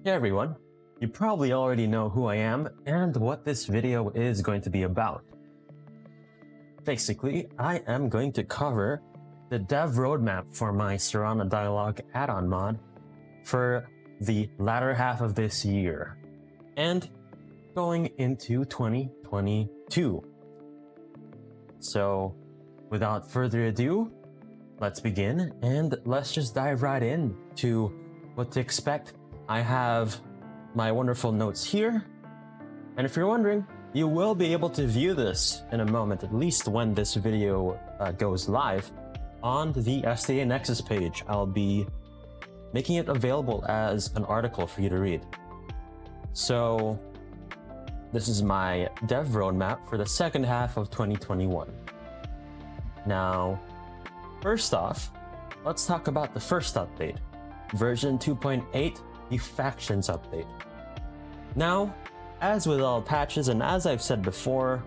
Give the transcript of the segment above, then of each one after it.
Hey everyone, you probably already know who I am and what this video is going to be about. Basically, I am going to cover the dev roadmap for my Serana Dialogue Add-On mod for the latter half of this year and going into 2022. So without further ado, let's begin and let's just dive right in to what to expect. I have my wonderful notes here, and if you're wondering, you will be able to view this in a moment, at least when this video goes live, on the SDA Nexus page. I'll be making it available as an article for you to read. So this is my dev roadmap for the second half of 2021. Now, first off, let's talk about the first update, version 2.8, the Factions update. Now, as with all patches, and as I've said before,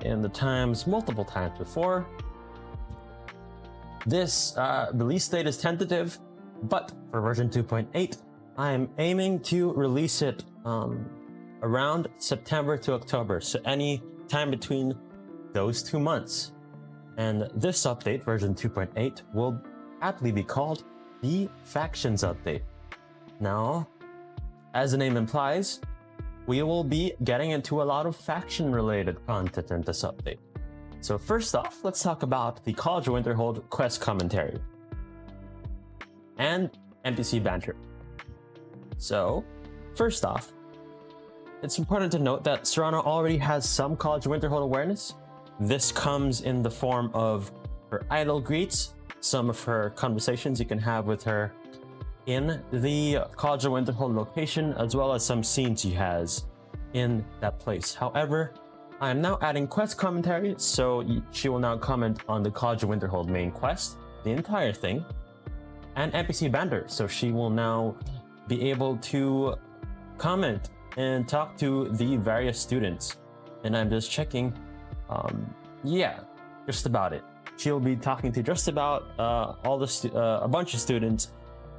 multiple times before, this release date is tentative, but for version 2.8, I'm aiming to release it around September to October, so any time between those 2 months. And this update, version 2.8, will aptly be called the Factions update. Now, as the name implies, we will be getting into a lot of faction-related content in this update. So first off, let's talk about the College of Winterhold quest commentary and NPC banter. So, first off, it's important to note that Serana already has some College of Winterhold awareness. This comes in the form of her idle greets, some of her conversations you can have with her in the College of Winterhold location, as well as some scenes she has in that place. However, I am now adding quest commentary, so she will now comment on the College of Winterhold main quest, the entire thing, and NPC banter, so she will now be able to comment and talk to the various students. And I'm just checking, just about it. She'll be talking to just about a bunch of students,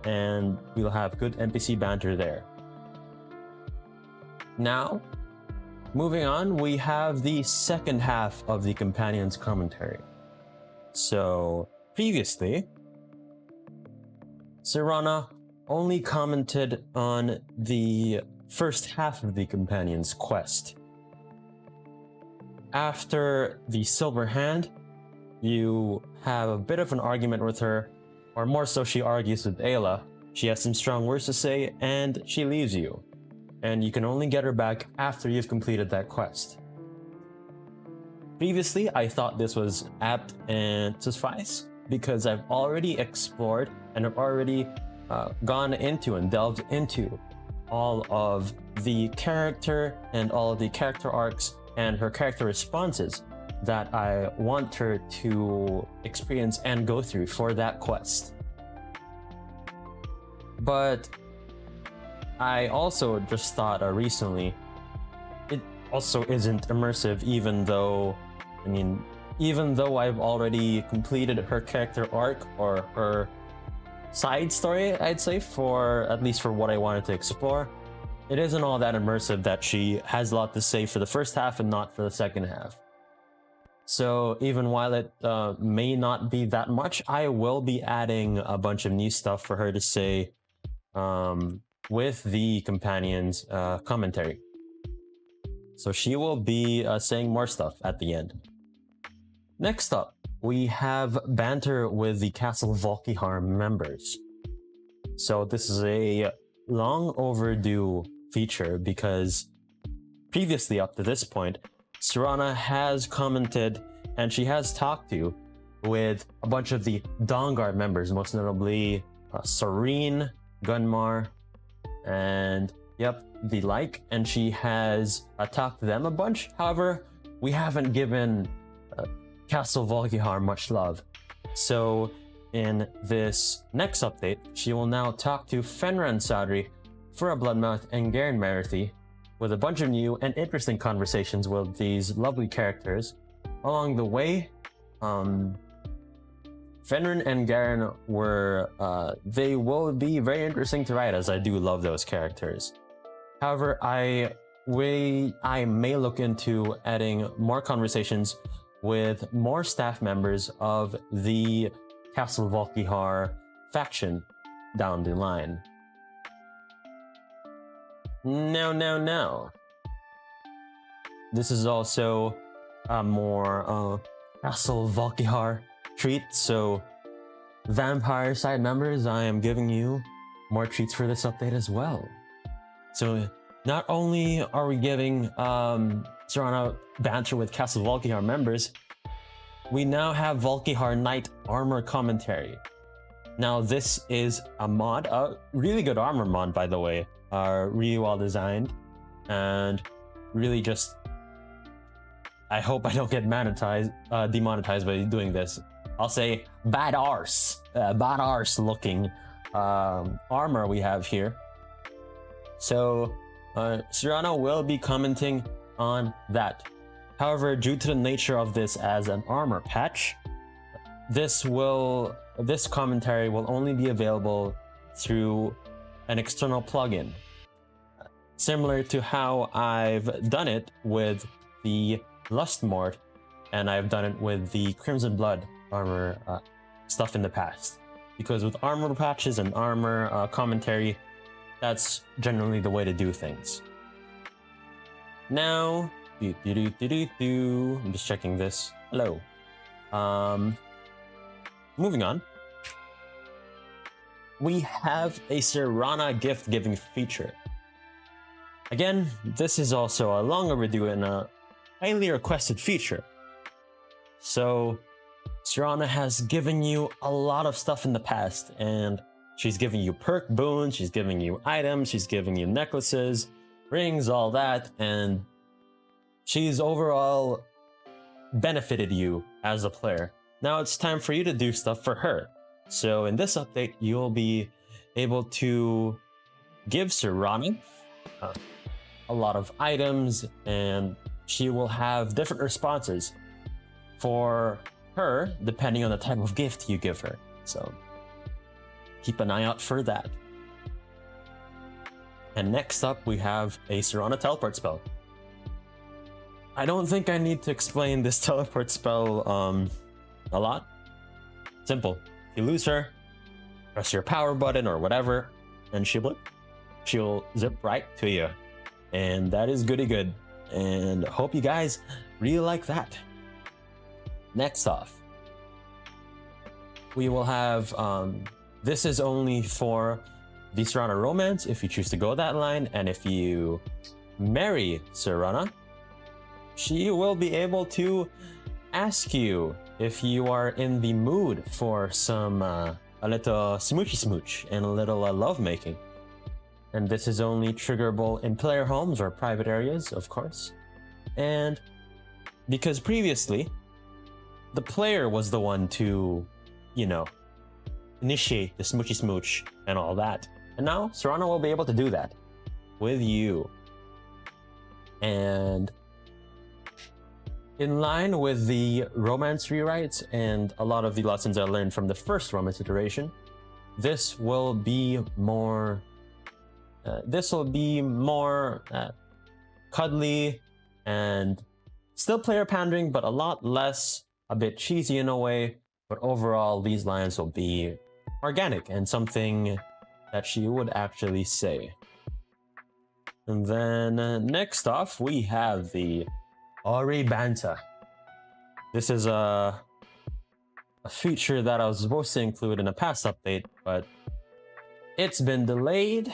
and we'll have good NPC banter there. Now, moving on, we have the second half of the Companion's commentary. So, previously, Serana only commented on the first half of the Companion's quest. After the Silver Hand, you have a bit of an argument with her, or more so she argues with Ayla. She has some strong words to say, and she leaves you. And you can only get her back after you've completed that quest. Previously, I thought this was apt and suffice, because I've already explored and I've already gone into and delved into all of the character and all of the character arcs and her character responses that I want her to experience and go through for that quest. But I also just thought recently, it also isn't immersive, even though I've already completed her character arc or her side story, I'd say, at least for what I wanted to explore. It isn't all that immersive that she has a lot to say for the first half and not for the second half. So even while it may not be that much, I will be adding a bunch of new stuff for her to say with the Companion's commentary. So she will be saying more stuff at the end. Next up, we have banter with the Castle Volkiharm members. So this is a long overdue feature because previously up to this point, Serana has commented and she has talked to with a bunch of the Dawnguard members, most notably Serene, Gunmar, and the like, and she has talked to them a bunch. However, we haven't given Castle Volkiharm much love. So in this next update, she will now talk to Fenran Saudri, Fura Bloodmouth, and Garen Marathi with a bunch of new and interesting conversations with these lovely characters. Along the way, Fenrir and Garen were, they will be very interesting to write, as I do love those characters. However, I may look into adding more conversations with more staff members of the Castle Volkihar faction down the line. Now. This is also a more Castle Volkihar treat, so vampire side members, I am giving you more treats for this update as well. So not only are we giving Serana banter with Castle Volkihar members, we now have Volkihar Knight armor commentary. Now this is a mod, a really good armor mod by the way, really well designed, and really just, I hope I don't get demonetized by doing this. I'll say bad arse looking armor we have here. So Serana will be commenting on that. However, due to the nature of this as an armor patch, this commentary will only be available through an external plugin, similar to how I've done it with the Lustmort, and I've done it with the Crimson Blood armor stuff in the past. Because with armor patches and armor commentary, that's generally the way to do things. Now, I'm just checking this. Hello. Moving on. We have a Serana gift giving feature. Again, this is also a long overdue and a highly requested feature. So Serana has given you a lot of stuff in the past, and she's giving you perk boons, she's giving you items, she's giving you necklaces, rings, all that, and she's overall benefited you as a player. Now it's time for you to do stuff for her. So in this update, you'll be able to give Serana a lot of items, and she will have different responses for her depending on the type of gift you give her. So keep an eye out for that. And next up, we have a Serana teleport spell. I don't think I need to explain this teleport spell a lot. Simple. If you lose her, press your power button or whatever, and she'll zip right to you. And that is goody good. And hope you guys really like that. Next off, we will have, this is only for the Serana romance if you choose to go that line, and if you marry Serana, she will be able to ask you if you are in the mood for some a little smoochy smooch and a little love making. And this is only triggerable in player homes or private areas, of course. And because previously the player was the one to, you know, initiate the smoochy smooch and all that, and now Serana will be able to do that with you. And in line with the romance rewrites and a lot of the lessons I learned from the first romance iteration, this will be more cuddly and still player pandering, but a lot less, a bit cheesy in a way. But overall, these lines will be organic and something that she would actually say. And then next off, we have the Ori Banta. This is a feature that I was supposed to include in a past update, but it's been delayed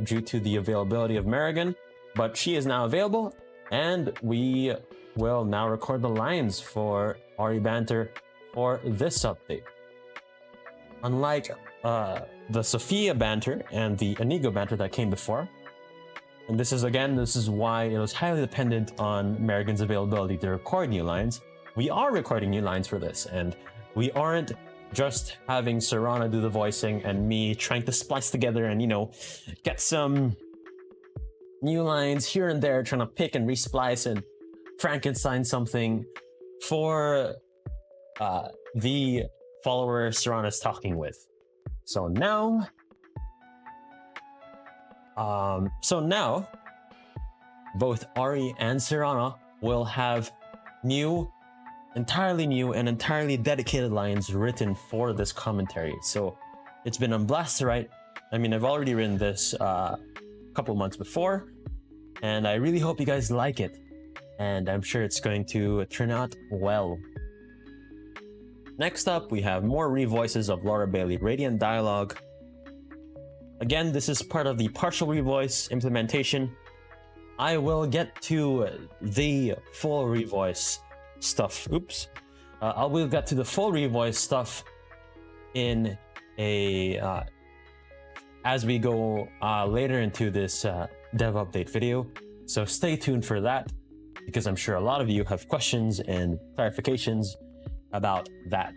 due to the availability of Merrigan, but she is now available, and we will now record the lines for Ori Banter for this update. Unlike the Sophia banter and the Inigo banter that came before, and this is why it was highly dependent on Merrigan's availability to record new lines. We are recording new lines for this, and we aren't just having Serana do the voicing and me trying to splice together and, you know, get some new lines here and there, trying to pick and resplice and Frankenstein something for the follower Serana's talking with. So now So now, both Ari and Serana will have entirely new and entirely dedicated lines written for this commentary. So it's been on blast to write. I mean, I've already written this a couple months before, and I really hope you guys like it. And I'm sure it's going to turn out well. Next up, we have more revoices of Laura Bailey Radiant Dialogue. Again, this is part of the partial revoice implementation. I will get to the full revoice stuff. Oops. I will get to the full revoice stuff in a as we go later into this dev update video. So stay tuned for that, because I'm sure a lot of you have questions and clarifications about that.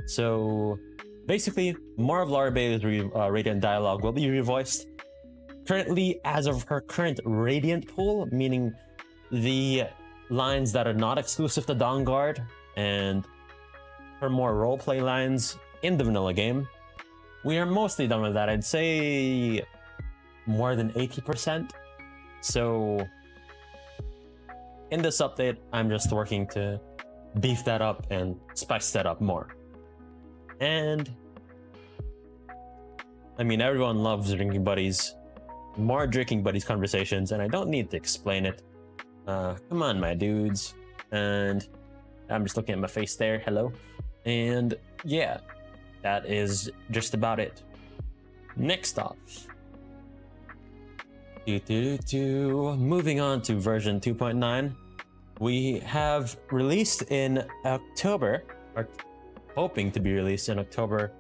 So basically, more of Laura Bailey's Radiant Dialogue will be revoiced. Currently, as of her current Radiant pool, meaning the lines that are not exclusive to Dawnguard and her more roleplay lines in the vanilla game, we are mostly done with that. I'd say more than 80%. So in this update, I'm just working to beef that up and spice that up more. And I mean, everyone loves drinking buddies, more drinking buddies conversations, and I don't need to explain it. Come on, my dudes. And I'm just looking at my face there. Hello. And yeah, that is just about it. Next off, moving on to version 2.9, we have released in October, or hoping to be released in October,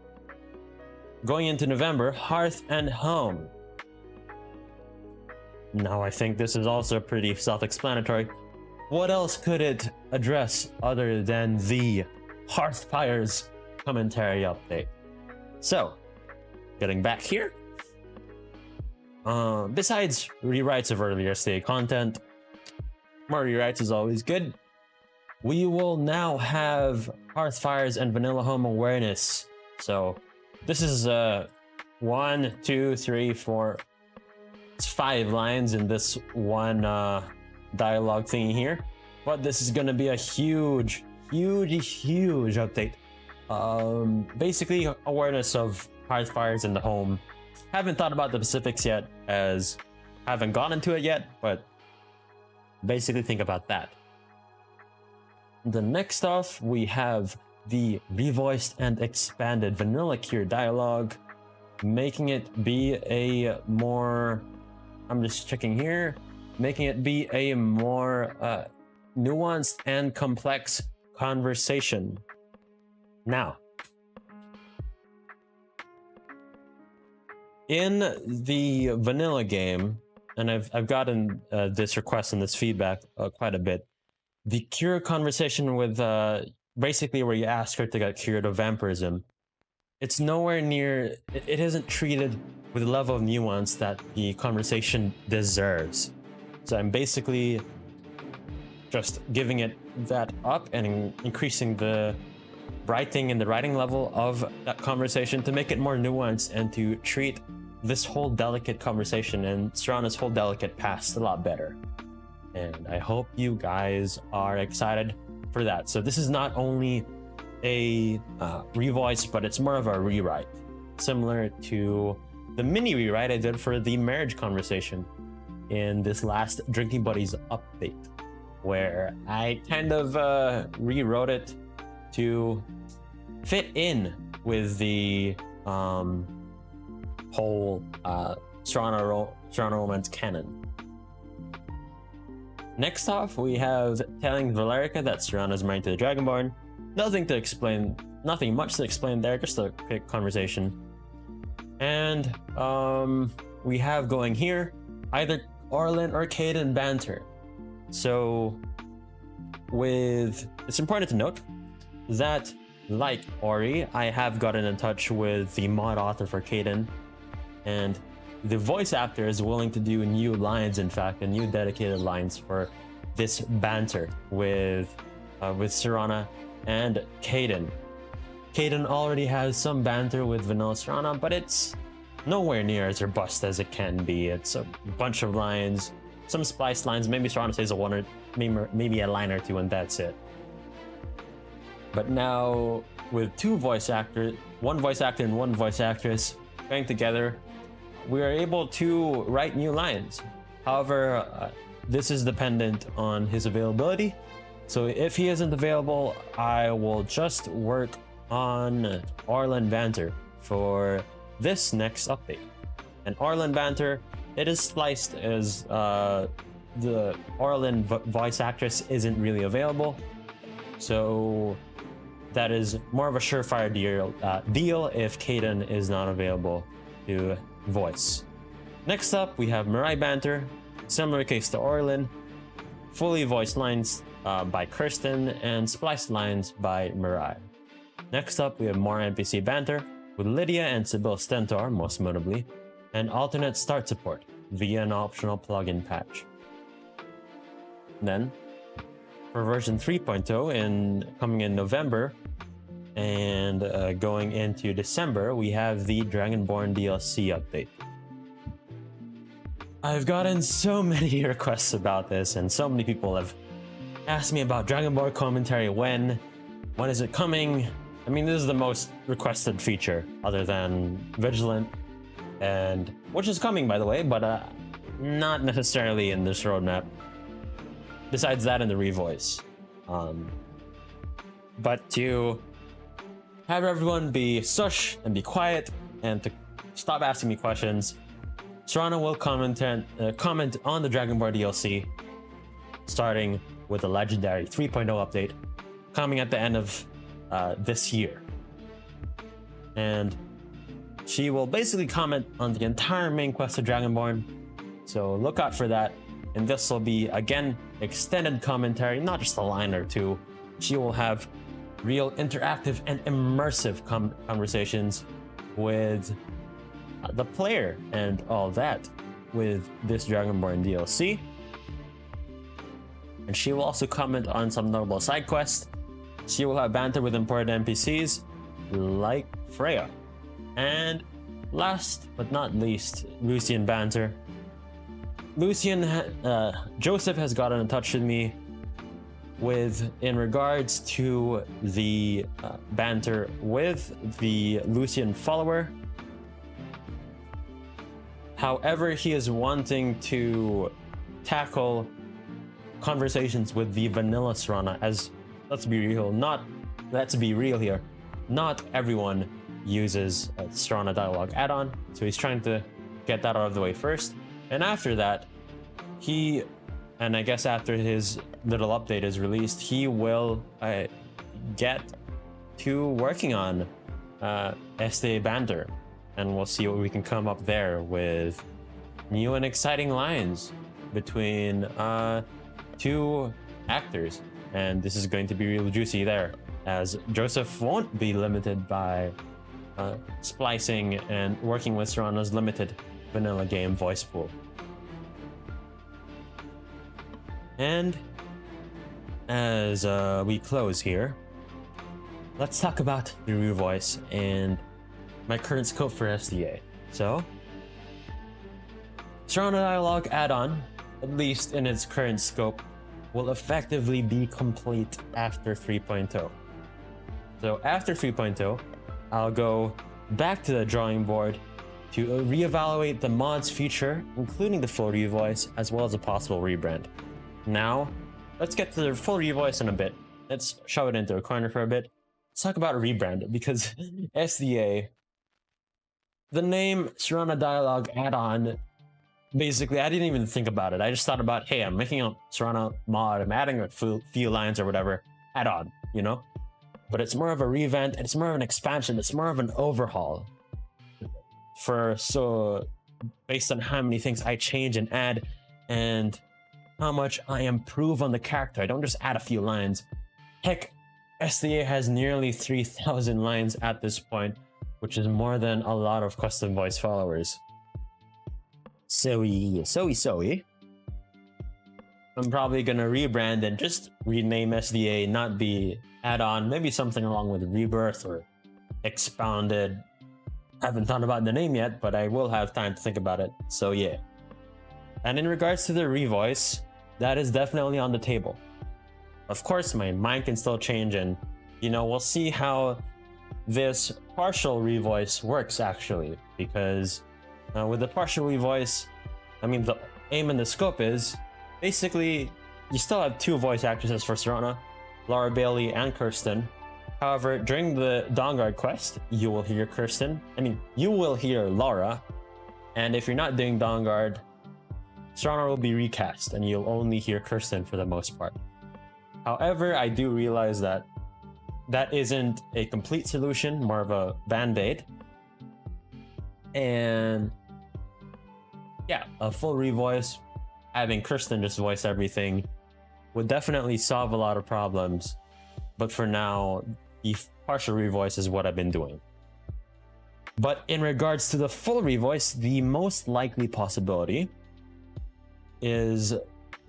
going into November, Hearth and Home. Now, I think this is also pretty self-explanatory. What else could it address other than the Hearth Fires commentary update? So, getting back here, besides rewrites of earlier state content, more rewrites is always good. We will now have Hearth Fires and Vanilla Home awareness. So this is 1, 2, 3, 4. It's 5 lines in this one dialogue thingy here, but this is gonna be a huge update. Basically, awareness of Hearth Fires in the home. Haven't thought about the specifics yet, as haven't gone into it yet, but basically think about that. The next off, we have the revoiced and expanded Vanilla Cure dialogue, making it be a more, I'm just checking here, making it be a more nuanced and complex conversation. Now, in the vanilla game, and I've gotten this request and this feedback quite a bit, the cure conversation with basically where you ask her to get cured of vampirism, it's nowhere near, it isn't treated with the level of nuance that the conversation deserves. So I'm basically just giving it that up and increasing the writing and the writing level of that conversation to make it more nuanced and to treat this whole delicate conversation and Serana's whole delicate past a lot better. And I hope you guys are excited for that. So this is not only a revoice, but it's more of a rewrite, similar to the mini rewrite I did for the marriage conversation in this last Drinking Buddies update, where I kind of rewrote it to fit in with the whole Serana romance canon. Next off, we have telling Valerica that Serana is married to the Dragonborn. Nothing much to explain there, just a quick conversation. And we have going here either Orlin or Caden banter. So it's important to note that, like Ori, I have gotten in touch with the mod author for Caden, and the voice actor is willing to do new lines, in fact, and new dedicated lines for this banter with Serana and Caden. Caden already has some banter with Vanilla Serana, but it's nowhere near as robust as it can be. It's a bunch of lines, some spliced lines, maybe Serana says a one or maybe a line or two, and that's it. But now with one voice actor and one voice actress going together, we are able to write new lines. However, this is dependent on his availability. So if he isn't available, I will just work on Orlan banter for this next update. And Orlan banter, it is spliced as the Orlan voice actress isn't really available. So that is more of a surefire deal if Kerstyn is not available to voice. Next up, we have Mirai banter, similar case to Orlan, fully voiced lines by Kerstyn and spliced lines by Mirai. Next up, we have more NPC banter with Lydia and Sybil Stentor, most notably, and alternate start support via an optional plugin patch. Then, for version 3.0 coming in November and going into December, we have the Dragonborn DLC update. I've gotten so many requests about this, and so many people have asked me about Dragonborn commentary. When is it coming? I mean, this is the most requested feature other than Vigilant, and which is coming, by the way, but not necessarily in this roadmap. Besides that, in the revoice. But to have everyone be sush and be quiet and to stop asking me questions, Serana will comment on the Dragonborn DLC, starting with the legendary 3.0 update coming at the end of this year. And she will basically comment on the entire main quest of Dragonborn, so look out for that. And this will be, again, extended commentary, not just a line or two. She will have real interactive and immersive conversations with the player and all that with this Dragonborn DLC. And she will also comment on some notable side quests. She will have banter with important NPCs like Freya. And last but not least, Lucian banter. Joseph has gotten in touch with me in regards to the banter with the Lucian follower. However, he is wanting to tackle conversations with the vanilla Serana, as let's be real here, not everyone uses Serana Dialogue Add-On, so he's trying to get that out of the way first. And after that, I guess after his little update is released, he will get to working on SDA banter, and we'll see what we can come up there with new and exciting lines between two actors. And this is going to be real juicy there, as Joseph won't be limited by splicing and working with Serana's limited vanilla game voice pool. And as we close here, let's talk about the revoice and my current scope for SDA. So, Serana Dialogue Add-On, at least in its current scope, will effectively be complete after 3.0. So after 3.0, I'll go back to the drawing board to reevaluate the mods feature, including the full revoice, as well as a possible rebrand. Now, let's get to the full revoice in a bit. Let's shove it into a corner for a bit. Let's talk about rebrand, because SDA, the name Serana Dialogue Add-On, basically, I didn't even think about it. I just thought about, hey, I'm making a Serana mod, I'm adding a few lines or whatever, add-on, you know? But it's more of a revamp, it's more of an expansion, it's more of an overhaul. Based on how many things I change and add, and how much I improve on the character. I don't just add a few lines. Heck, SDA has nearly 3,000 lines at this point, which is more than a lot of custom voice followers. So I'm probably gonna rebrand and just rename SDA, not be add-on, maybe something along with rebirth or expounded. haven't thought about the name yet, but I will have time to think about it. So yeah. And in regards to the revoice, that is definitely on the table. Of course, my mind can still change, and we'll see how this partial revoice works actually, because with the partial revoice, I mean, the aim and the scope is basically you still have 2 voice actresses for Serana, Laura Bailey and Kerstyn. However, during the Dawnguard quest, you will hear Kerstyn. I mean, you will hear Laura, and if you're not doing Dawnguard, Serana will be recast, and you'll only hear Kerstyn for the most part. However, I do realize that that isn't a complete solution, more of a band-aid. And yeah, a full revoice, having Kerstyn just voice everything, would definitely solve a lot of problems. But for now, the partial revoice is what I've been doing. But in regards to the full revoice, the most likely possibility is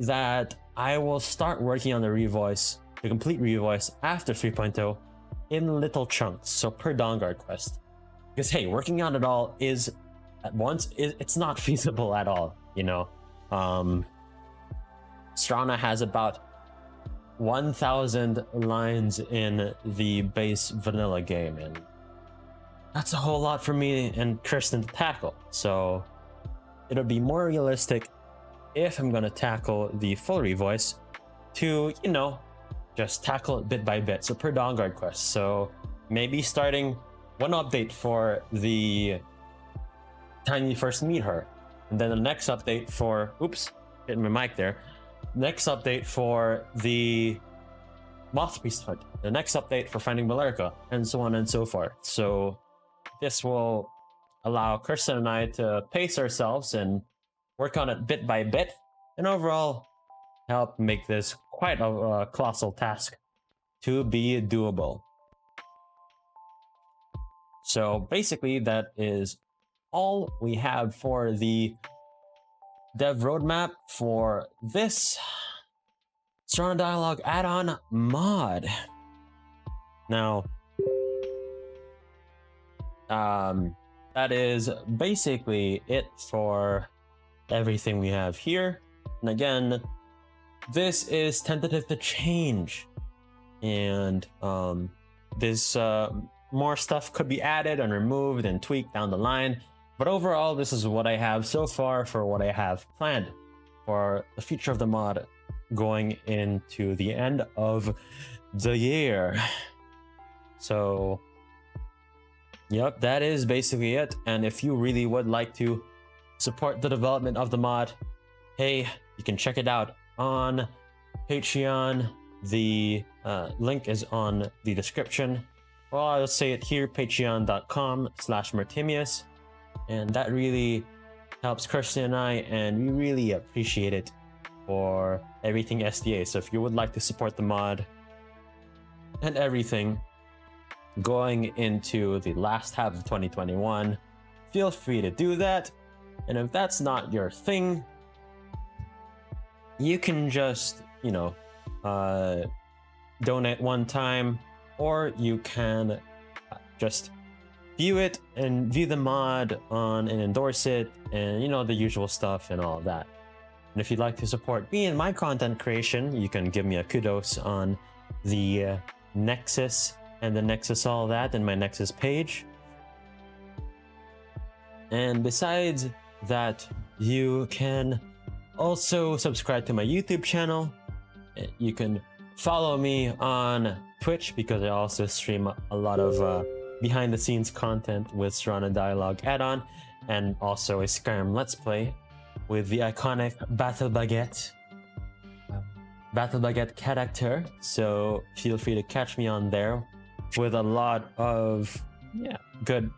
that I will start working on the revoice, the complete revoice, after 3.0 in little chunks, so per Dawnguard quest. Because hey, working on it all is at once, it's not feasible at all, Serana has about 1,000 lines in the base vanilla game, and that's a whole lot for me and Kerstyn to tackle. So it'll be more realistic if I'm gonna tackle the full revoice to, just tackle it bit by bit. So per Dawnguard quest. So maybe starting one update for the time you first meet her, and then the next update for, oops, hitting my mic there. Next update for the Moth Priesthood, the next update for finding Malerica, and so on and so forth. So this will allow Kerstyn and I to pace ourselves and work on it bit by bit, and overall help make this quite a colossal task to be doable. So basically that is all we have for the dev roadmap for this Serana Dialogue Add-On mod. Now, that is basically it for everything we have here. And again, this is tentative to change, and this more stuff could be added and removed and tweaked down the line. But overall, this is what I have so far for what I have planned for the future of the mod going into the end of the year. So, yep, that is basically it. And if you really would like to support the development of the mod, hey, you can check it out on Patreon. The link is on the description. Well, I'll say it here, patreon.com/Martimius. And that really helps Kerstyn and I, and we really appreciate it for everything SDA. So if you would like to support the mod and everything going into the last half of 2021, feel free to do that. And if that's not your thing, you can just, donate one time, or you can just view it and view the mod on and endorse it, and the usual stuff and all that. And if you'd like to support me and my content creation, you can give me a kudos on the Nexus and the Nexus all that in my Nexus page. And besides that, you can also subscribe to my YouTube channel. You can follow me on Twitch, because I also stream a lot of behind the scenes content with Serana Dialogue Add-On, and also a Skyrim Let's Play with the iconic Battle Baguette character. So feel free to catch me on there with a lot of good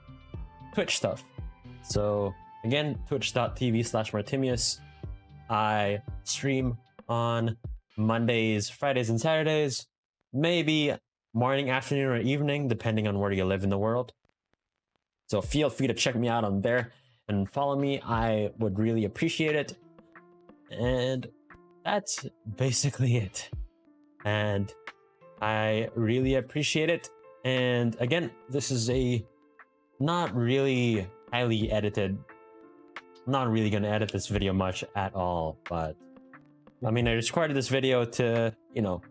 Twitch stuff. So again, twitch.tv/Martimius. I stream on Mondays, Fridays, and Saturdays, maybe morning, afternoon, or evening, depending on where you live in the world. So feel free to check me out on there and follow me. I would really appreciate it. And that's basically it. And I really appreciate it. And again, this is a not really highly edited. I'm not really gonna edit this video much at all, but I mean, I just recorded this video to, you know,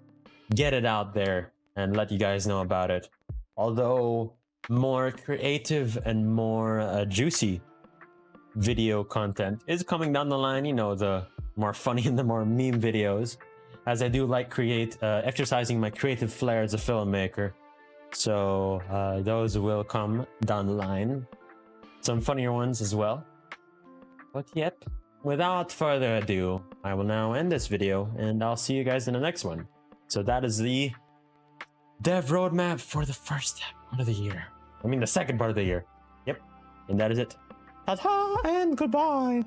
get it out there and let you guys know about it. Although more creative and more juicy video content is coming down the line, you know, the more funny and the more meme videos, as I do like exercising my creative flair as a filmmaker. So those will come down the line. Some funnier ones as well. But yet, without further ado, I will now end this video and I'll see you guys in the next one. So that is the dev roadmap for the first part of the year. I mean the second part of the year. Yep. And that is it. Ta-ta and goodbye.